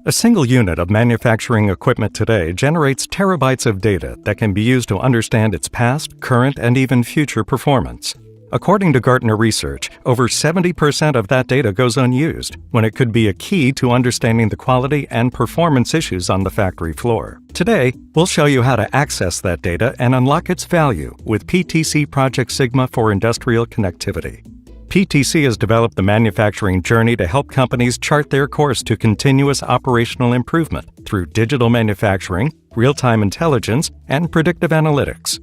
A single unit of manufacturing equipment today generates terabytes of data that can be used to understand its past, current, and even future performance. According to Gartner Research, over 70% of that data goes unused, when it could be a key to understanding the quality and performance issues on the factory floor. Today, we'll show you how to access that data and unlock its value with PTC Project Sigma for Industrial Connectivity. PTC has developed the manufacturing journey to help companies chart their course to continuous operational improvement through digital manufacturing, real-time intelligence, and predictive analytics.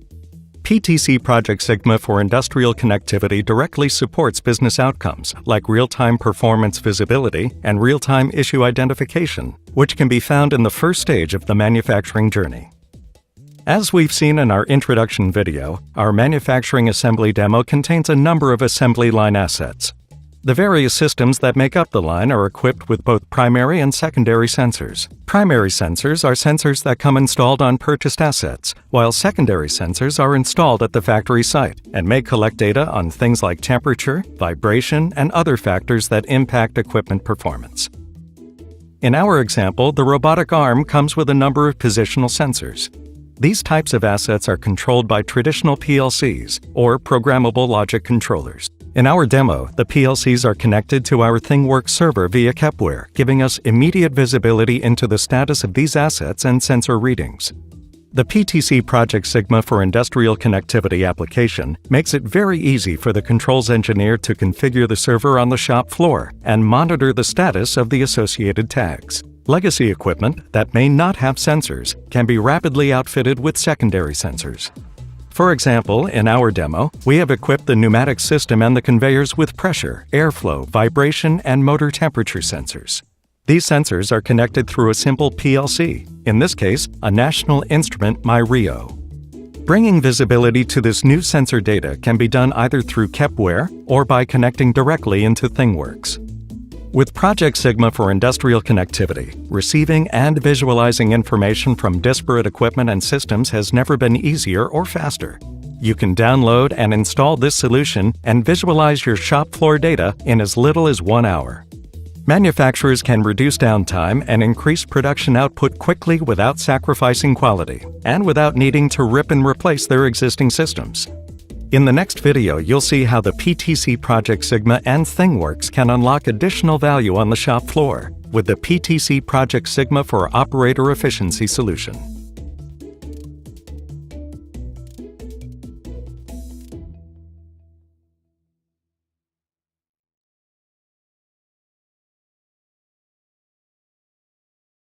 PTC Project Sigma for Industrial Connectivity directly supports business outcomes like real-time performance visibility and real-time issue identification, which can be found in the first stage of the manufacturing journey. As we've seen in our introduction video, our manufacturing assembly demo contains a number of assembly line assets. The various systems that make up the line are equipped with both primary and secondary sensors. Primary sensors are sensors that come installed on purchased assets, while secondary sensors are installed at the factory site and may collect data on things like temperature, vibration, and other factors that impact equipment performance. In our example, the robotic arm comes with a number of positional sensors. These types of assets are controlled by traditional PLCs, or programmable logic controllers. In our demo, the PLCs are connected to our Thingworx server via Kepware, giving us immediate visibility into the status of these assets and sensor readings. The PTC Project Sigma for Industrial Connectivity application makes it very easy for the controls engineer to configure the server on the shop floor and monitor the status of the associated tags. Legacy equipment that may not have sensors can be rapidly outfitted with secondary sensors. For example, in our demo, we have equipped the pneumatic system and the conveyors with pressure, airflow, vibration, and motor temperature sensors. These sensors are connected through a simple PLC, in this case, a National Instrument MyRio. Bringing visibility to this new sensor data can be done either through Kepware or by connecting directly into Thingworx. With Project Sigma for Industrial Connectivity, receiving and visualizing information from disparate equipment and systems has never been easier or faster. You can download and install this solution and visualize your shop floor data in as little as 1 hour. Manufacturers can reduce downtime and increase production output quickly without sacrificing quality, and without needing to rip and replace their existing systems. In the next video, you'll see how the PTC Project Sigma and Thingworx can unlock additional value on the shop floor with the PTC Project Sigma for Operator Efficiency solution.